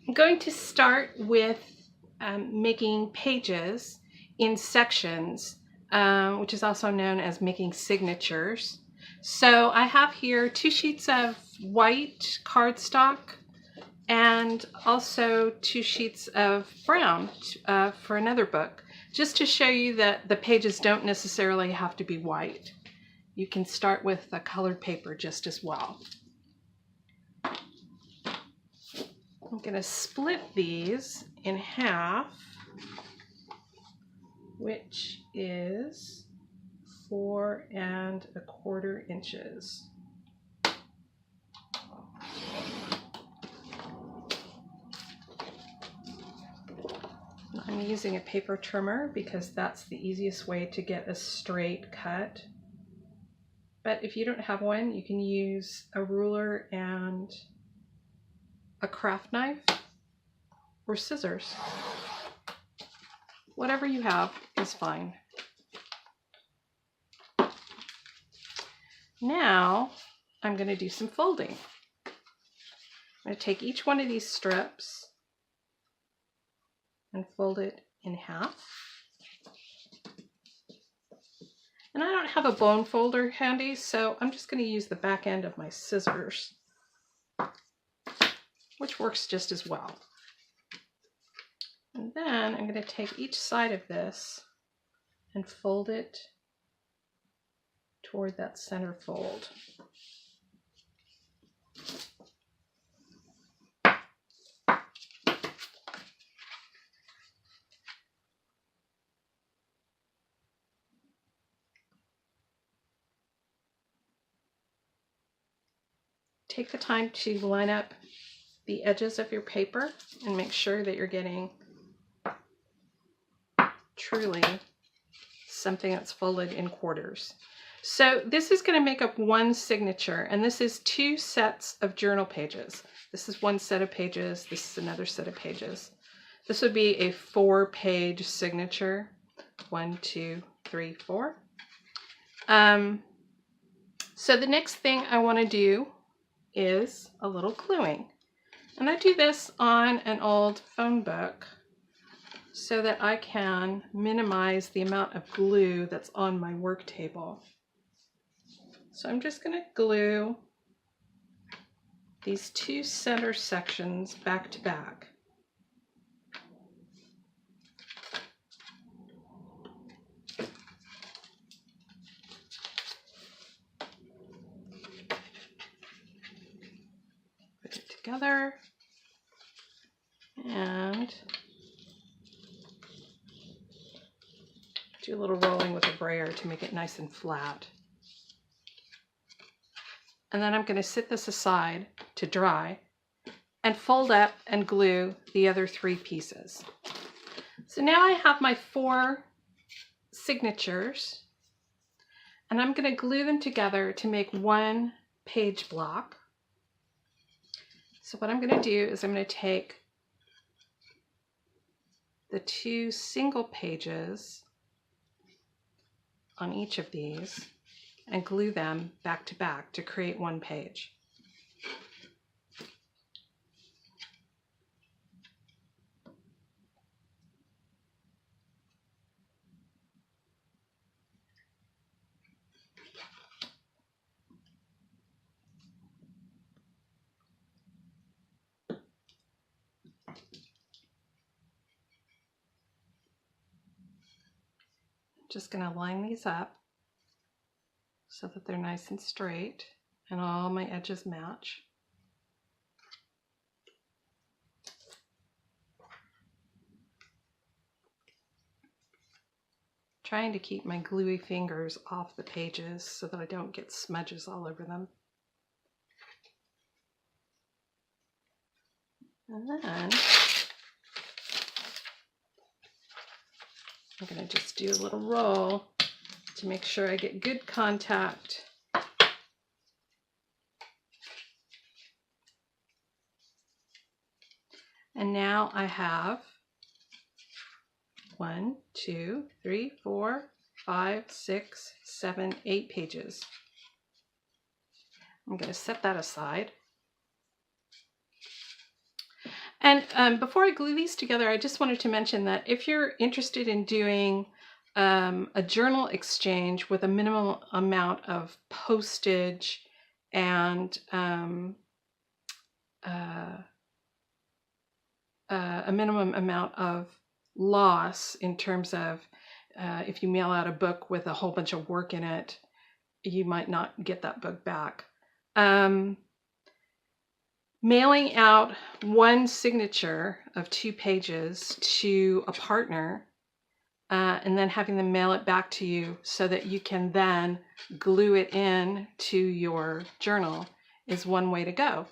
I'm going to start with making pages in sections, which is also known as making signatures. So I have here 2 sheets of white cardstock and also 2 sheets of brown for another book, just to show you that the pages don't necessarily have to be white. You can start with a colored paper just as well. I'm going to split these in half, which is 4 1/4 inches. I'm using a paper trimmer because that's the easiest way to get a straight cut. But if you don't have one, you can use a ruler and a craft knife or scissors. Whatever you have is fine. Now I'm going to do some folding. I'm going to take each one of these strips and fold it in half. And I don't have a bone folder handy, so I'm just going to use the back end of my scissors, which works just as well. And then I'm going to take each side of this and fold it toward that center fold. Take the time to line up the edges of your paper and make sure that you're getting truly something that's folded in quarters. So this is going to make up one signature, and this is 2 sets of journal pages. This is one set of pages, this is another set of pages. This would be a 4-page signature. 1, 2, 3, 4. So the next thing I want to do is a little gluing. And I do this on an old phone book so that I can minimize the amount of glue that's on my work table. So I'm just going to glue these 2 center sections back to back. Put it together and do a little rolling with a brayer to make it nice and flat. And then I'm going to sit this aside to dry and fold up and glue the other 3 pieces. So now I have my 4 signatures, and I'm going to glue them together to make one page block. So what I'm going to do is I'm going to take the 2 single pages on each of these and glue them back to back to create one page. Just going to line these up so that they're nice and straight and all my edges match. Trying to keep my gluey fingers off the pages so that I don't get smudges all over them. And then I'm going to just do a little roll to make sure I get good contact. And now I have 1, 2, 3, 4, 5, 6, 7, 8 pages. I'm going to set that aside. And before I glue these together, I just wanted to mention that if you're interested in doing a journal exchange with a minimum amount of postage and a minimum amount of loss in terms of if you mail out a book with a whole bunch of work in it, you might not get that book back. Mailing out one signature of 2 pages to a partner and then having them mail it back to you so that you can then glue it in to your journal is one way to go.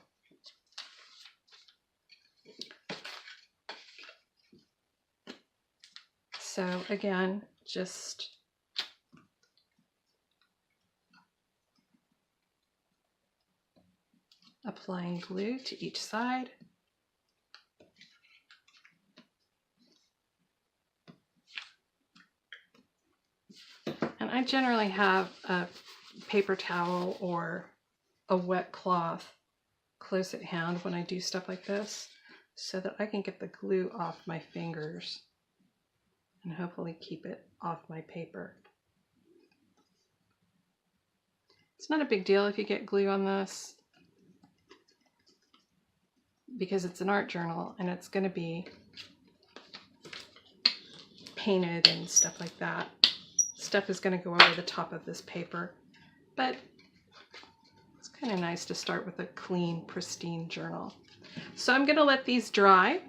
So again, just applying glue to each side. And I generally have a paper towel or a wet cloth close at hand when I do stuff like this so that I can get the glue off my fingers and hopefully keep it off my paper. It's not a big deal if you get glue on this because it's an art journal and it's going to be painted and stuff like that. Stuff is going to go over the top of this paper, but it's kind of nice to start with a clean, pristine journal. So I'm going to let these dry,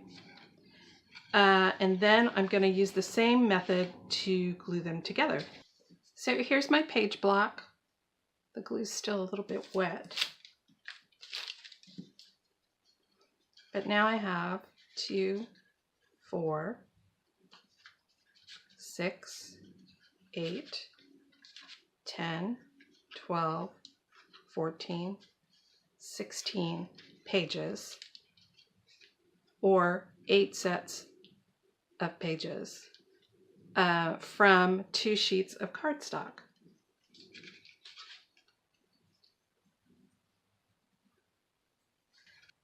and then I'm going to use the same method to glue them together. So here's my page block. The glue's still a little bit wet, but now I have 2, 4, 6, 8, 10, 12, 14, 16 pages, or 8 sets of pages from 2 sheets of cardstock.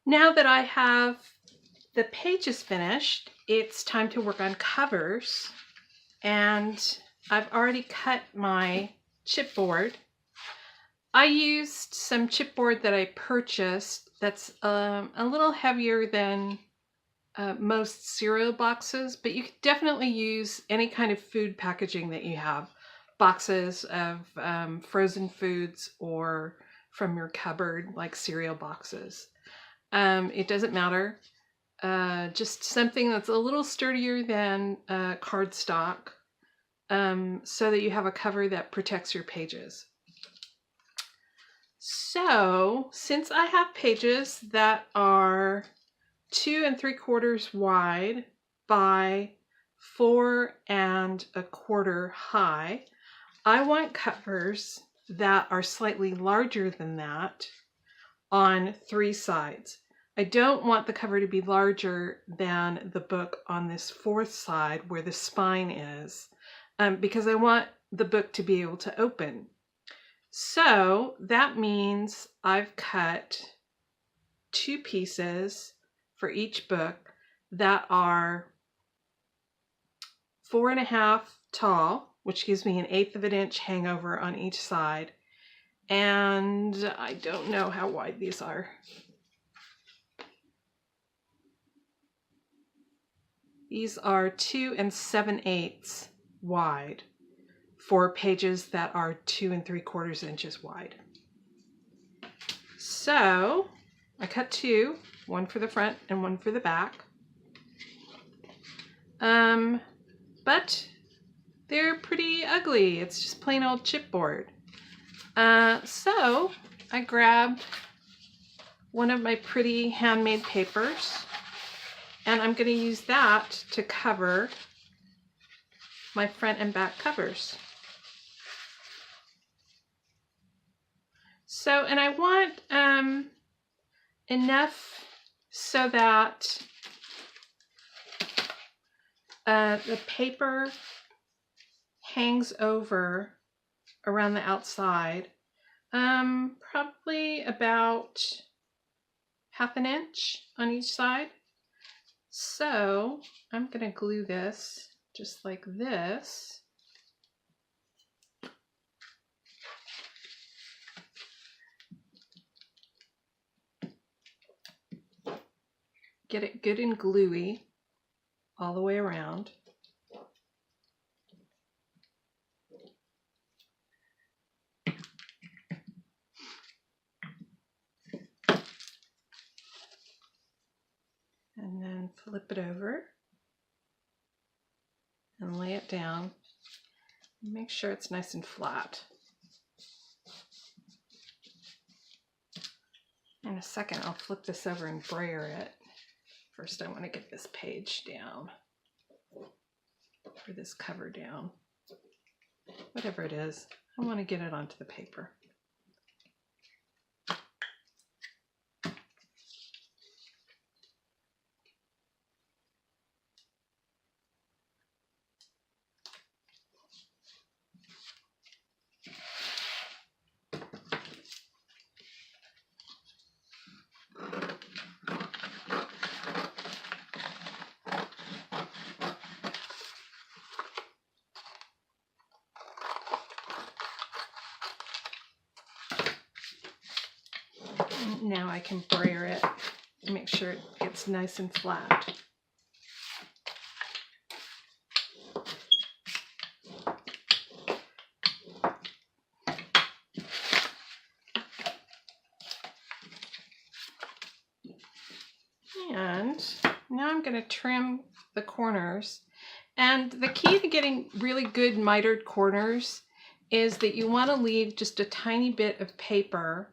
Now that I have the pages finished, it's time to work on covers, and I've already cut my chipboard. I used some chipboard that I purchased that's a little heavier than most cereal boxes, but you could definitely use any kind of food packaging that you have. Boxes of frozen foods or from your cupboard, like cereal boxes. It doesn't matter. Just something that's a little sturdier than cardstock, so that you have a cover that protects your pages. So, since I have pages that are 2 3/4 wide by 4 1/4 high, I want covers that are slightly larger than that on 3 sides. I don't want the cover to be larger than the book on this 4th side where the spine is, because I want the book to be able to open. So that means I've cut 2 pieces for each book that are 4 1/2 tall, which gives me an 1/8 of an inch hangover on each side. And I don't know how wide these are. These are 2 7/8 wide for pages that are 2 3/4 inches wide. So I cut 2, one for the front and one for the back. But they're pretty ugly. It's just plain old chipboard. So I grabbed one of my pretty handmade papers, and I'm going to use that to cover my front and back covers. So, and I want enough so that the paper hangs over around the outside, probably about 1/2 inch on each side. So I'm going to glue this just like this. Get it good and gluey all the way around. And then flip it over and lay it down. Make sure it's nice and flat. In a second, I'll flip this over and brayer it. First, I want to get this page down, or this cover down. Whatever it is, I want to get it onto the paper. Now I can brayer it and make sure it gets nice and flat. And now I'm going to trim the corners. And the key to getting really good mitered corners is that you want to leave just a tiny bit of paper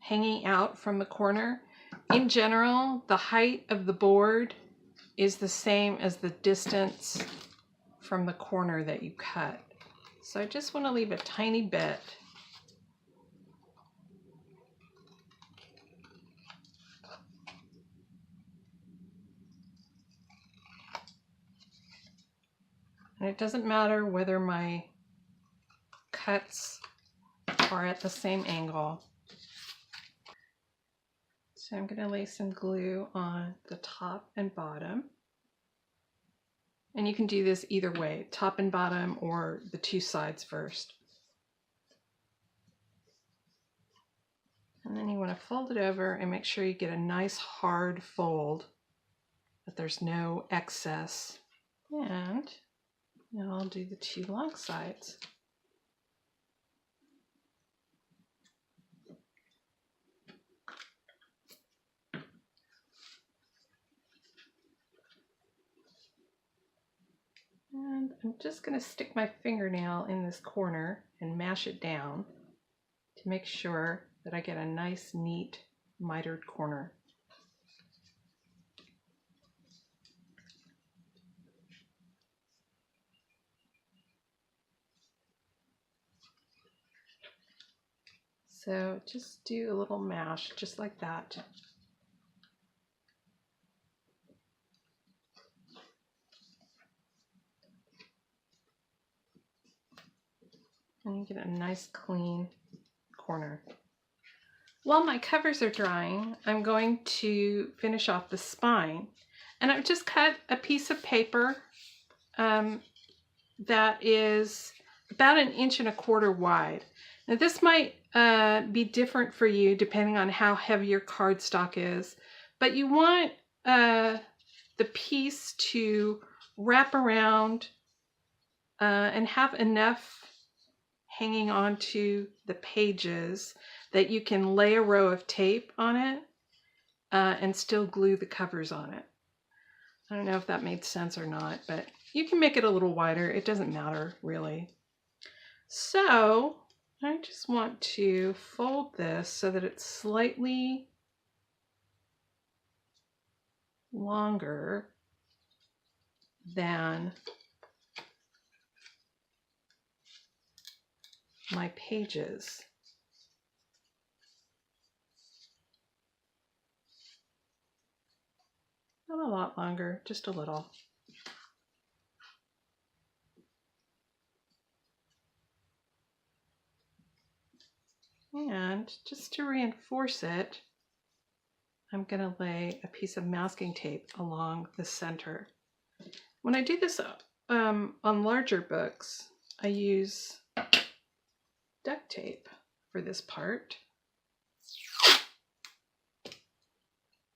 hanging out from the corner. In general, the height of the board is the same as the distance from the corner that you cut. So I just want to leave a tiny bit. And it doesn't matter whether my cuts are at the same angle. So I'm going to lay some glue on the top and bottom. And you can do this either way, top and bottom or the two sides first. And then you want to fold it over and make sure you get a nice hard fold, that there's no excess. And now I'll do the two long sides. And I'm just going to stick my fingernail in this corner and mash it down to make sure that I get a nice, neat, mitered corner. So just do a little mash, just like that. And you get a nice, clean corner. While my covers are drying, I'm going to finish off the spine. And I've just cut a piece of paper that is about 1.25 inches wide. Now this might be different for you depending on how heavy your cardstock is, but you want the piece to wrap around and have enough hanging onto the pages that you can lay a row of tape on it and still glue the covers on it. I don't know if that made sense or not, but you can make it a little wider. It doesn't matter, really. So I just want to fold this so that it's slightly longer than my pages. Not a lot longer, just a little. And just to reinforce it, I'm going to lay a piece of masking tape along the center. When I do this on larger books, I use duct tape for this part.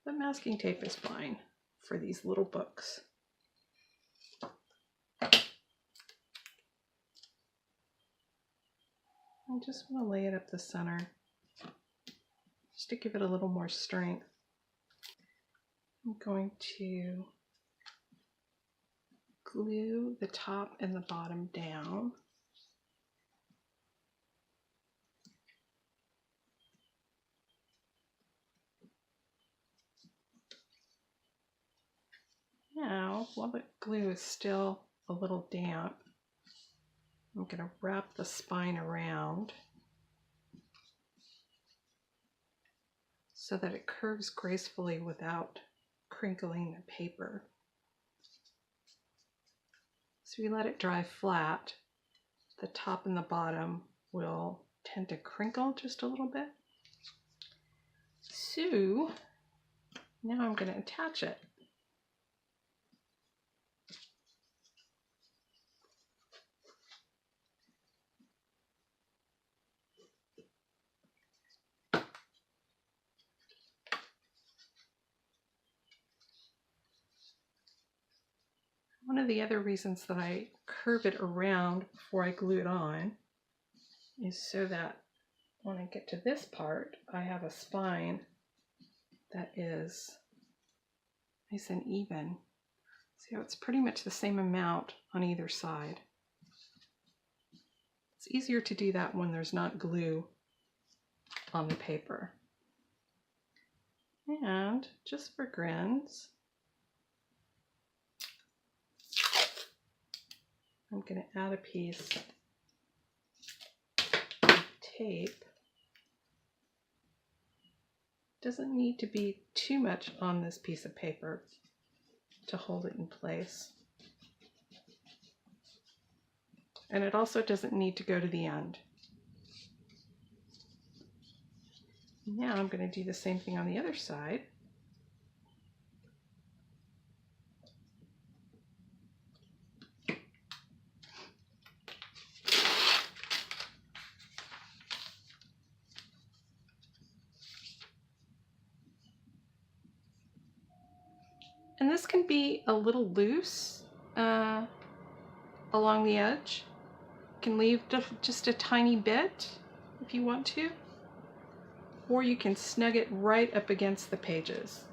But masking tape is fine for these little books. I just want to lay it up the center just to give it a little more strength. I'm going to glue the top and the bottom down. Now, while the glue is still a little damp, I'm going to wrap the spine around so that it curves gracefully without crinkling the paper. So if you let it dry flat, the top and the bottom will tend to crinkle just a little bit. So now I'm going to attach it. One of the other reasons that I curve it around before I glue it on is so that when I get to this part, I have a spine that is nice and even. See how it's pretty much the same amount on either side. It's easier to do that when there's not glue on the paper. And just for grins, I'm going to add a piece of tape. Doesn't need to be too much on this piece of paper to hold it in place. And it also doesn't need to go to the end. Now I'm going to do the same thing on the other side. And this can be a little loose along the edge. You can leave just a tiny bit if you want to, or you can snug it right up against the pages.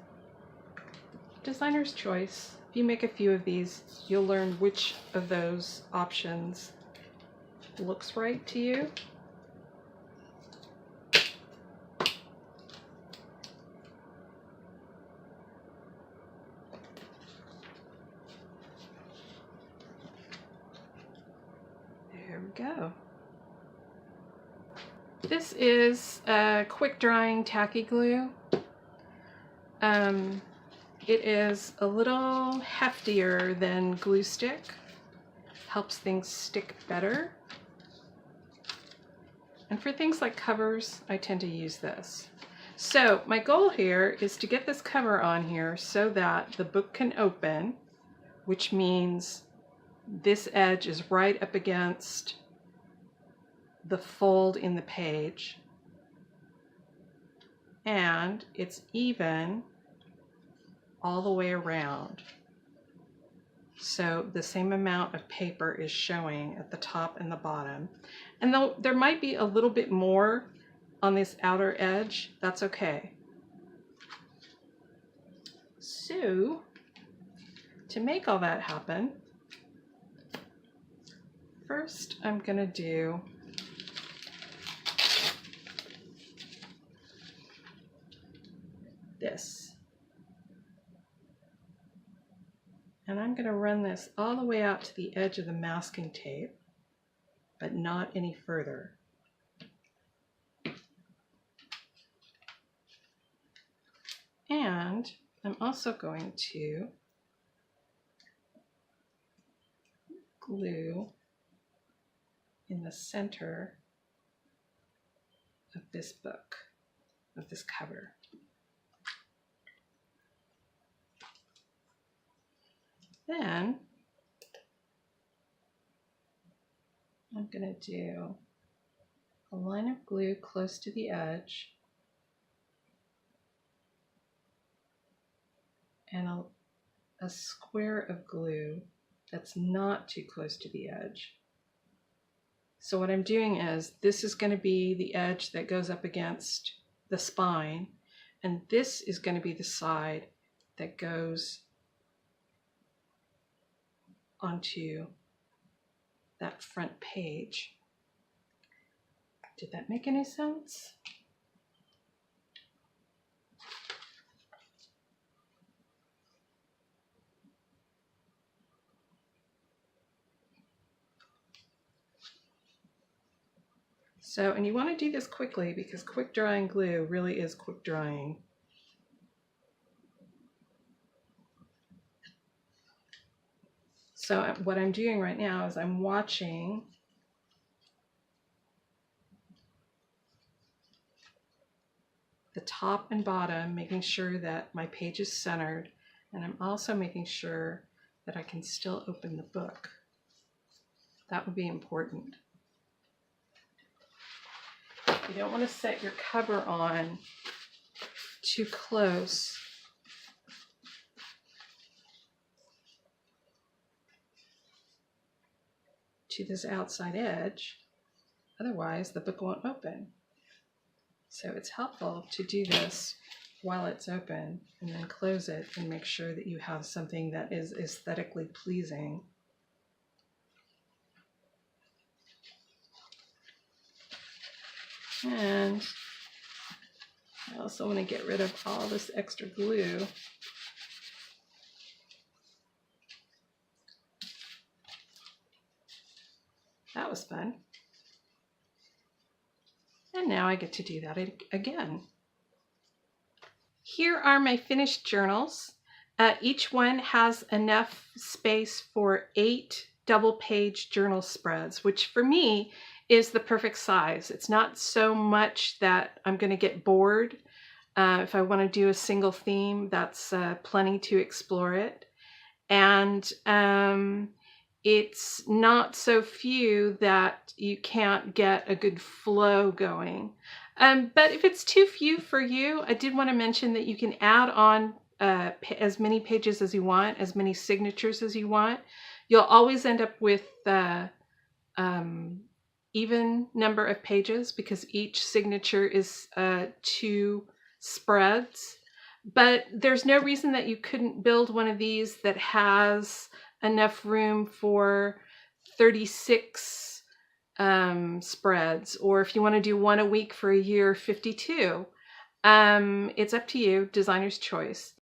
Designer's choice. If you make a few of these, you'll learn which of those options looks right to you. There we go. This is a quick drying tacky glue. It is a little heftier than glue stick. Helps things stick better. And for things like covers, I tend to use this. So my goal here is to get this cover on here so that the book can open, which means this edge is right up against the fold in the page, and it's even all the way around. So the same amount of paper is showing at the top and the bottom. And though there might be a little bit more on this outer edge, that's okay. So to make all that happen, first I'm going to do this. And I'm going to run this all the way out to the edge of the masking tape, but not any further. And I'm also going to glue in the center of this book, of this cover. Then I'm going to do a line of glue close to the edge and a square of glue that's not too close to the edge. So what I'm doing is, this is going to be the edge that goes up against the spine, and this is going to be the side that goes onto that front page. Did that make any sense? So, and you want to do this quickly because quick drying glue really is quick drying. So what I'm doing right now is I'm watching the top and bottom, making sure that my page is centered, and I'm also making sure that I can still open the book. That would be important. You don't want to set your cover on too close to this outside edge, otherwise the book won't open. So it's helpful to do this while it's open and then close it and make sure that you have something that is aesthetically pleasing. And I also want to get rid of all this extra glue. That was fun. And now I get to do that again. Here are my finished journals. Each one has enough space for 8 double-page journal spreads, which for me is the perfect size. It's not so much that I'm going to get bored. If I want to do a single theme, that's plenty to explore it. And it's not so few that you can't get a good flow going. But if it's too few for you, I did want to mention that you can add on as many pages as you want, as many signatures as you want. You'll always end up with even number of pages because each signature is 2 spreads. But there's no reason that you couldn't build one of these that has enough room for 36 spreads, or if you want to do one a week for a year, 52. It's up to you, designer's choice.